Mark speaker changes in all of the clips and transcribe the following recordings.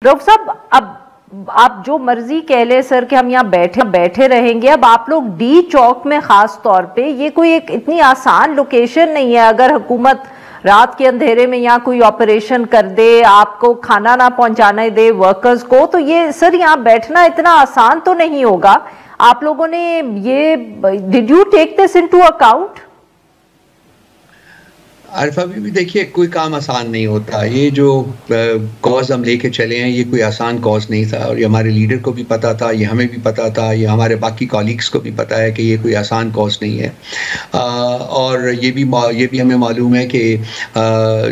Speaker 1: رؤف صاحب اب آپ جو مرضی کہہ لیں سر کہ ہم یہاں بیٹھے رہیں گے، اب آپ لوگ ڈی چوک میں خاص طور پہ، یہ کوئی ایک اتنی آسان لوکیشن نہیں ہے. اگر حکومت رات کے اندھیرے میں یہاں کوئی آپریشن کر دے، آپ کو کھانا نہ پہنچانے دے ورکرز کو، تو یہ سر یہاں بیٹھنا اتنا آسان تو نہیں ہوگا. آپ لوگوں نے یہ did you take this into account?
Speaker 2: Arifa بھی دیکھیے کوئی کام آسان نہیں ہوتا. یہ جو کاز ہم لے کے چلے ہیں یہ کوئی آسان کاز نہیں تھا، اور یہ ہمارے لیڈر کو بھی پتا تھا، یہ ہمیں بھی پتا تھا، یہ ہمارے باقی کالیگس کو بھی پتا ہے کہ یہ کوئی آسان کاز نہیں ہے. اور یہ بھی ہمیں معلوم ہے کہ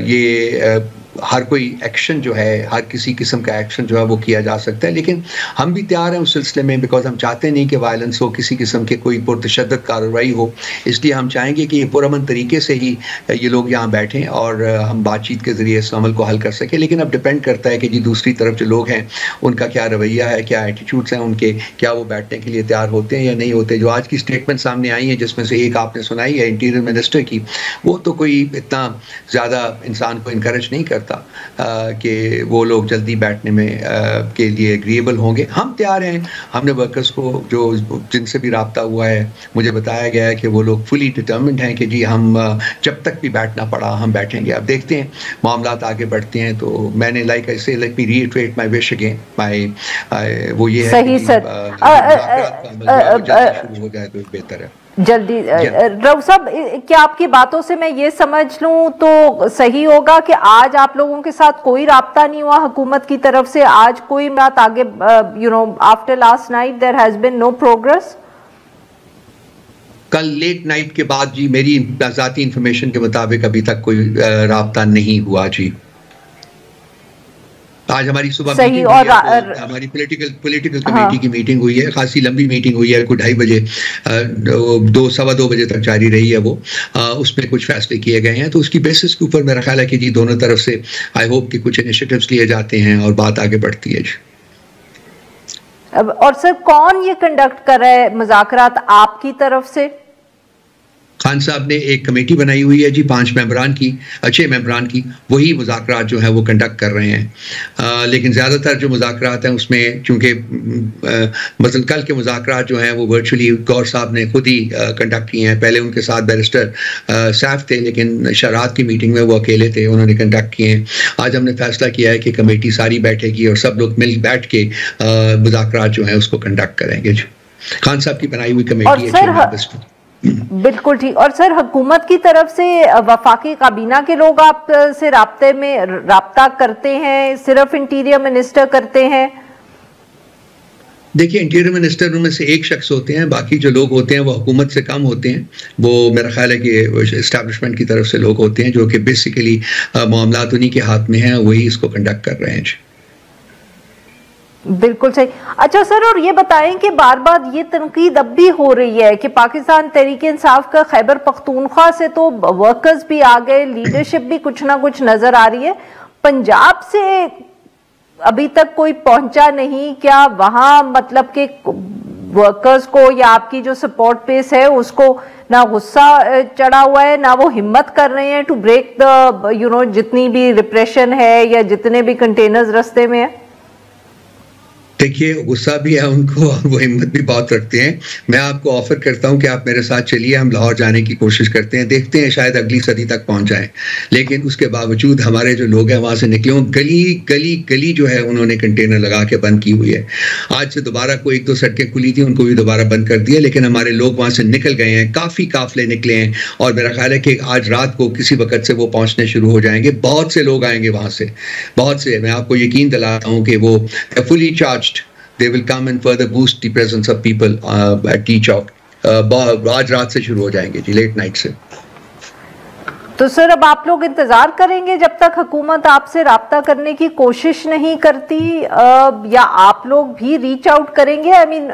Speaker 2: یہ ہر کوئی ایکشن جو ہے، ہر کسی قسم کا ایکشن جو ہے وہ کیا جا سکتا ہے، لیکن ہم بھی تیار ہیں اس سلسلے میں، بیکاز ہم چاہتے نہیں کہ وائلنس ہو، کسی قسم کے کوئی پرتشدد کارروائی ہو. اس لیے ہم چاہیں گے کہ یہ پرامن طریقے سے ہی یہ لوگ یہاں بیٹھیں اور ہم بات چیت کے ذریعے اس عمل کو حل کر سکیں. لیکن اب ڈپینڈ کرتا ہے کہ جی دوسری طرف جو لوگ ہیں ان کا کیا رویہ ہے، کیا ایٹیٹیوڈس ہیں ان کے، کیا وہ بیٹھنے کے لیے تیار ہوتے ہیں یا نہیں ہوتے. جو آج کی اسٹیٹمنٹ سامنے آئی ہیں جس میں سے ایک آپ نے سنائی ہے انٹیریئر منسٹر کی، وہ تو کوئی اتنا زیادہ انسان کو انکریج نہیں کرتا کہ وہ لوگ جلدی بیٹھنے میں کے لیے اگریبل ہوں گے. ہم تیار ہیں. ہم نے ورکرز کو جن سے بھی رابطہ ہوا ہے مجھے بتایا گیا ہے کہ وہ لوگ فلی ڈٹرمنڈ ہیں کہ جی ہم جب تک بھی بیٹھنا پڑا ہم بیٹھیں گے. اب دیکھتے ہیں معاملات آگے بڑھتے ہیں. تو میں نے لیٹ می ری ایٹریٹ مائی وش اگین، وہ یہ ہے
Speaker 1: صحیح سر
Speaker 2: شروع ہو جائے تو بہتر ہے
Speaker 1: جلدی. رؤف صاحب کیا آپ کی باتوں سے میں یہ سمجھ لوں تو صحیح ہوگا کہ آج آپ لوگوں کے ساتھ کوئی رابطہ نہیں ہوا حکومت کی طرف سے؟ آج کوئی بات آگے after last night there has been no progress?
Speaker 2: کل لیٹ نائٹ کے بعد جی میری ذاتی انفارمیشن کے مطابق ابھی تک کوئی رابطہ نہیں ہوا جی. آج ہماری صبح میٹنگ ہوئی ہے، ہماری پولیٹیکل کمیٹی کی میٹنگ ہوئی ہے، خاصی لمبی میٹنگ ہوئی ہے، کوئی 2:30 بجے 2:15 بجے تک جاری رہی ہے. وہ اس میں کچھ فیصلے کیے گئے ہیں، تو اس کی بیسس کے اوپر میرا خیال ہے کہ جی دونوں طرف سے آئی ہوپ کہ کچھ انیشیٹوز لیے جاتے ہیں اور بات آگے بڑھتی ہے جی.
Speaker 1: اور سر کون یہ کنڈکٹ کر رہا ہے مذاکرات آپ کی طرف سے؟
Speaker 2: خان صاحب نے ایک کمیٹی بنائی ہوئی ہے جی 6 ممبران کی، وہی مذاکرات جو ہیں وہ کنڈکٹ کر رہے ہیں. لیکن زیادہ تر جو مذاکرات ہیں اس میں چونکہ مثلا کل کے مذاکرات جو ہیں وہ ورچولی گور صاحب نے خود ہی کنڈکٹ کیے ہیں. پہلے ان کے ساتھ بیرسٹر سیف تھے، لیکن شرات کی میٹنگ میں وہ اکیلے تھے، انہوں نے کنڈکٹ کیے ہیں. آج ہم نے فیصلہ کیا ہے کہ کمیٹی ساری بیٹھے گی اور سب لوگ مل بیٹھ کے مذاکرات جو ہیں اس کو کنڈکٹ کریں گے. خان صاحب کی بنائی ہوئی کمیٹی ہے.
Speaker 1: بالکل ٹھیک. اور سر حکومت کی طرف سے وفاقی کابینہ کے لوگ آپ سے رابطہ کرتے ہیں؟ صرف انٹیریئر منسٹر کرتے ہیں؟
Speaker 2: دیکھیے انٹیریئر منسٹر ان میں سے ایک شخص ہوتے ہیں، باقی جو لوگ ہوتے ہیں وہ حکومت سے کم ہوتے ہیں. وہ میرا خیال ہے کہ اسٹیبلشمنٹ کی طرف سے لوگ ہوتے ہیں جو کہ بیسیکلی معاملات انہی کے ہاتھ میں ہیں، وہی اس کو کنڈکٹ کر رہے ہیں.
Speaker 1: بالکل صحیح. اچھا سر، اور یہ بتائیں کہ بار بار یہ تنقید اب بھی ہو رہی ہے کہ پاکستان تحریک انصاف کا خیبر پختونخوا سے تو ورکرز بھی آ گئے، لیڈرشپ بھی کچھ نہ کچھ نظر آ رہی ہے، پنجاب سے ابھی تک کوئی پہنچا نہیں. کیا وہاں مطلب کہ ورکرز کو یا آپ کی جو سپورٹ بیس ہے اس کو نہ غصہ چڑھا ہوا ہے، نہ وہ ہمت کر رہے ہیں ٹو بریک دا جتنی بھی ریپریشن ہے یا جتنے بھی کنٹینرز رستے میں ہیں؟
Speaker 2: دیکھیے غصہ بھی ہے ان کو اور وہ ہمت بھی بہت رکھتے ہیں. میں آپ کو آفر کرتا ہوں کہ آپ میرے ساتھ چلیے، ہم لاہور جانے کی کوشش کرتے ہیں، دیکھتے ہیں شاید اگلی صدی تک پہنچ جائیں. لیکن اس کے باوجود ہمارے جو لوگ ہیں وہاں سے نکلے ہوں، گلی جو ہے انہوں نے کنٹینر لگا کے بند کی ہوئی ہے. آج سے دوبارہ کوئی 1-2 سڑکیں کھلی تھیں، ان کو بھی دوبارہ بند کر دیا. لیکن ہمارے لوگ وہاں سے نکل گئے ہیں، کافی قافلے نکلے ہیں، اور میرا خیال ہے کہ آج رات کو کسی وقت سے وہ پہنچنے شروع ہو جائیں گے. بہت سے لوگ آئیں گے وہاں سے، بہت سے. میں آپ کو یقین دلاتا ہوں کہ وہ فلی charged. They will come and further boost the presence of people at T Chowk. آج رات سے شروع ہو جائیں گے جی، لیٹ نائٹ سے.
Speaker 1: تو سر اب آپ لوگ انتظار کریں گے جب تک حکومت آپ سے رابطہ کرنے کی کوشش نہیں کرتی، یا آپ لوگ بھی ریچ آؤٹ کریں گے؟ I mean,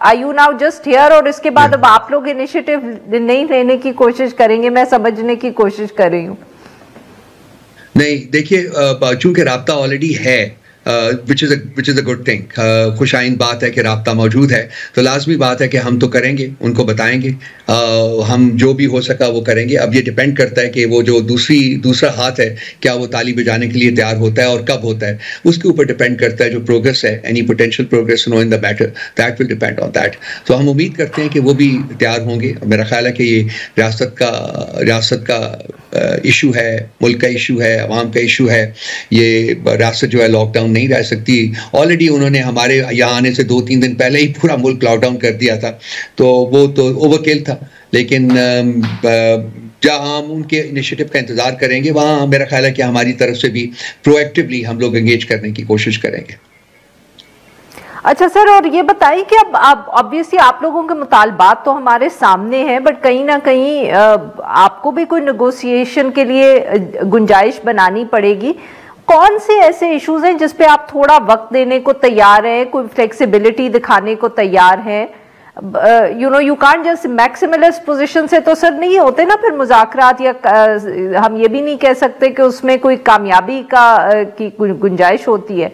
Speaker 1: are you now just here اور اس کے بعد اب آپ لوگ انیشیٹو نہیں لینے کی کوشش کریں گے؟ میں سمجھنے کی کوشش کر رہی ہوں.
Speaker 2: نہیں دیکھیے، چونکہ رابطہ آلریڈی ہے which is a good thing. خوش آئند بات ہے کہ رابطہ موجود ہے, تو لازمی بات ہے کہ ہم تو کریں گے, ان کو بتائیں گے, ہم جو بھی ہو سکا وہ کریں گے. اب یہ ڈپینڈ کرتا ہے کہ وہ جو دوسرا ہاتھ ہے کیا وہ تالی بجانے کے لیے تیار ہوتا ہے اور کب ہوتا ہے, اس کے اوپر ڈپینڈ کرتا ہے جو پروگرس ہے, any potential progress in the matter, that will depend on that. تو ہم امید کرتے ہیں کہ وہ بھی تیار ہوں گے. میرا خیال ہے کہ یہ ریاست کا ایشو ہے, ملک کا ایشو ہے, عوام کا ایشو ہے. یہ ریاست جو ہے لاک ڈاؤن نہیں رہ سکتی. آلریڈی انہوں نے ہمارے یہاں آنے سے 2-3 دن پہلے ہی پورا ملک لاک ڈاؤن کر دیا تھا, تو وہ تو اوور کل تھا. لیکن جہاں ہم ان کے انیشیٹو کا انتظار کریں گے, وہاں میرا خیال ہے کہ ہماری طرف سے بھی پرو ایکٹیولی ہم لوگ انگیج کرنے کی کوشش کریں گے.
Speaker 1: اچھا سر, اور یہ بتائیں کہ اب obviously آپ لوگوں کے مطالبات تو ہمارے سامنے ہیں, بٹ کہیں نہ کہیں آپ کو بھی کوئی نیگوسیشن کے لیے گنجائش بنانی پڑے گی. کون سے ایسے ایشوز ہیں جس پہ آپ تھوڑا وقت دینے کو تیار ہیں, کوئی فلیکسیبلٹی دکھانے کو تیار ہیں؟ You can't just maximalist position سے تو سر نہیں ہوتے نا پھر مذاکرات, یا ہم یہ بھی نہیں کہہ سکتے کہ اس میں کوئی کامیابی کی گنجائش ہوتی ہے.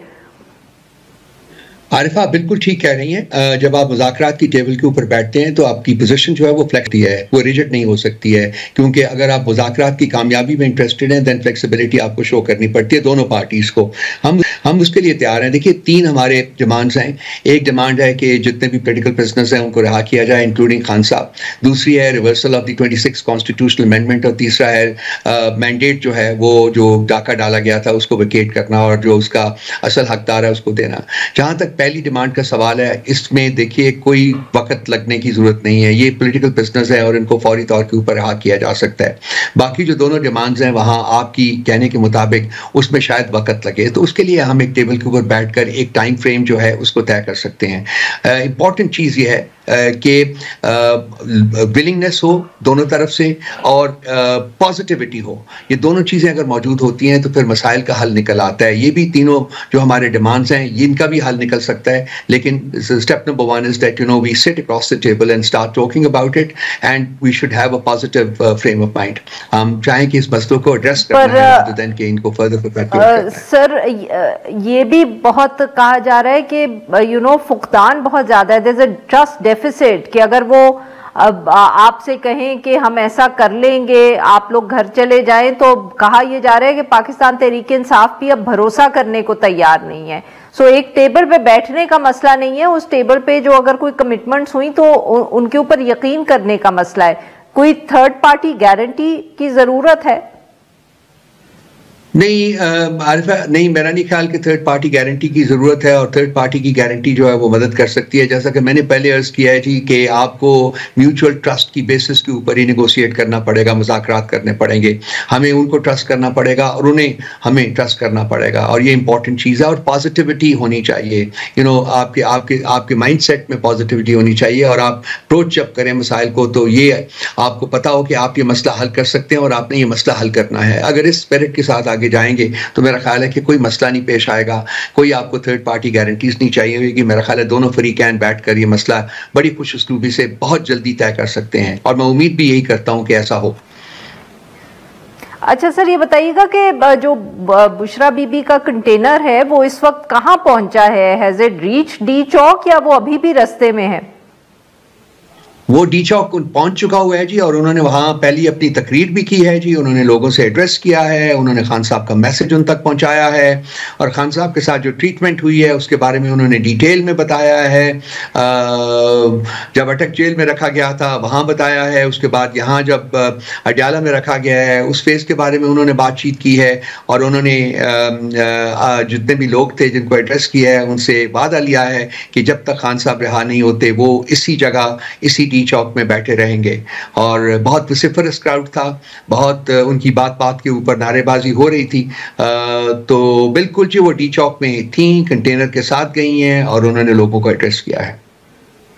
Speaker 2: عارفہ بالکل ٹھیک کہہ رہی ہیں. جب آپ مذاکرات کی ٹیبل کے اوپر بیٹھتے ہیں تو آپ کی پوزیشن جو ہے وہ فلیکسبل ہے, وہ ریجٹ نہیں ہو سکتی ہے, کیونکہ اگر آپ مذاکرات کی کامیابی میں انٹرسٹڈ ہیں دین فلیکسیبلٹی آپ کو شو کرنی پڑتی ہے دونوں پارٹیز کو. ہم اس کے لیے تیار ہیں. دیکھیے 3 ہمارے ڈیمانڈز ہیں. ایک ڈیمانڈ ہے کہ جتنے بھی پولیٹیکل پرزنرز ہیں ان کو رہا کیا جائے, انکلوڈنگ خان صاحب. دوسری ہے reversal of the 26 constitutional amendment, اور تیسرا ہے مینڈیٹ جو ہے وہ جو ڈاکہ ڈالا گیا تھا اس کو ویکیٹ کرنا, اور جو اس کا اصل حقدار ہے اس کو دینا. جہاں تک پہلی ڈیمانڈ کا سوال ہے, اس میں دیکھیے کوئی وقت لگنے کی ضرورت نہیں ہے. یہ پولیٹیکل پرزنرز ہیں اور ان کو فوری طور کے اوپر رہا کیا جا سکتا ہے. باقی جو دونوں ڈیمانڈز ہیں وہاں آپ کی کہنے کے مطابق اس میں شاید وقت لگے, تو اس کے لیے ہم ایک ٹیبل کے اوپر بیٹھ کر ایک ٹائم فریم جو ہے اس کو طے کر سکتے ہیں. امپورٹنٹ چیز یہ ہے کہ ولنگنس ہو دونوں طرف سے اور پازیٹیوٹی ہو. یہ دونوں چیزیں اگر موجود ہوتی ہیں تو پھر مسائل کا حل نکل آتا ہے. یہ بھی تینوں جو ہمارے ڈیمانڈز ہیں ان کا بھی حل نکل سکتا ہے, لیکن step number 1 is that we sit across the table and start talking about it, and we should have a positive frame of mind. ہم چاہیں کہ اس مسئلوں کو ایڈریس کرنا ہے rather than کہ ان کو further perpetuate کرنا ہے.
Speaker 1: سر یہ بھی بہت کہا جا رہا ہے کہ فقدان بہت زیادہ ہے. there's a trust deficit کہ اگر وہ اب آپ سے کہیں کہ ہم ایسا کر لیں گے آپ لوگ گھر چلے جائیں, تو کہا یہ جا رہا ہے کہ پاکستان تحریک انصاف بھی اب بھروسہ کرنے کو تیار نہیں ہے. سو ایک ٹیبل پہ بیٹھنے کا مسئلہ نہیں ہے, اس ٹیبل پہ جو اگر کوئی کمٹمنٹس ہوئی تو ان کے اوپر یقین کرنے کا مسئلہ ہے. کوئی تھرڈ پارٹی گارنٹی کی ضرورت ہے؟
Speaker 2: نہیں عارفہ, نہیں, میرا نہیں خیال کہ تھرڈ پارٹی گارنٹی کی ضرورت ہے, اور تھرڈ پارٹی کی گارنٹی جو ہے وہ مدد کر سکتی ہے. جیسا کہ میں نے پہلے عرض کیا ہے جی کہ آپ کو میوچول ٹرسٹ کی بیسس کے اوپر ہی نیگوشیٹ کرنا پڑے گا, مذاکرات کرنے پڑیں گے. ہمیں ان کو ٹرسٹ کرنا پڑے گا اور انہیں ہمیں ٹرسٹ کرنا پڑے گا, اور یہ امپورٹنٹ چیز ہے. اور پازیٹیوٹی ہونی چاہیے, آپ کے مائنڈ سیٹ میں پازیٹیوٹی ہونی چاہیے, اور آپ اپروچ جب کریں مسائل کو تو یہ آپ کو پتا ہو کہ آپ یہ مسئلہ حل کر سکتے ہیں اور آپ نے یہ مسئلہ حل کرنا ہے. اگر اس اسپرٹ کے ساتھ آگے جائیں گے تو میرا خیال ہے کہ کوئی مسئلہ نہیں پیش آئے گا. کوئی آپ کو تھرڈ پارٹی گارنٹیز نہیں چاہیے ہوگی. میرا خیال ہے دونوں فریقین بیٹھ کر یہ مسئلہ بڑی خوش اسلوبی سے بہت جلدی طے کر سکتے ہیں, اور میں امید بھی یہی کرتا ہوں کہ ایسا ہو.
Speaker 1: اچھا سر, یہ بتائیے گا کہ جو بشرا بی بی کا کنٹینر ہے وہ اس وقت کہاں پہنچا ہے؟ ہیز اٹ ریچ ڈی چوک یا وہ ابھی بھی رستے میں ہے؟
Speaker 2: وہ ڈی چوک پہنچ چکا ہوا ہے جی, اور انہوں نے وہاں پہلی اپنی تقریر بھی کی ہے جی. انہوں نے لوگوں سے ایڈریس کیا ہے, انہوں نے خان صاحب کا میسج ان تک پہنچایا ہے, اور خان صاحب کے ساتھ جو ٹریٹمنٹ ہوئی ہے اس کے بارے میں انہوں نے ڈیٹیل میں بتایا ہے. جب اٹک جیل میں رکھا گیا تھا وہاں بتایا ہے, اس کے بعد یہاں جب اڈیالہ میں رکھا گیا ہے اس فیز کے بارے میں انہوں نے بات چیت کی ہے, اور انہوں نے جتنے بھی لوگ تھے جن کو ایڈریس کیا ہے ان سے وعدہ لیا ہے کہ جب تک خان صاحب رہا نہیں ہوتے وہ اسی جگہ اسی چوک میں بیٹھے رہیں گے. اور بہت وسیفرس کراؤڈ تھا, بہت ان کی بات کے اوپر نعرے بازی ہو رہی تھی. تو بالکل جی وہ ڈی چوک میں تھیں, کنٹینر کے ساتھ گئی ہیں اور انہوں نے لوگوں کو ایڈریس کیا ہے.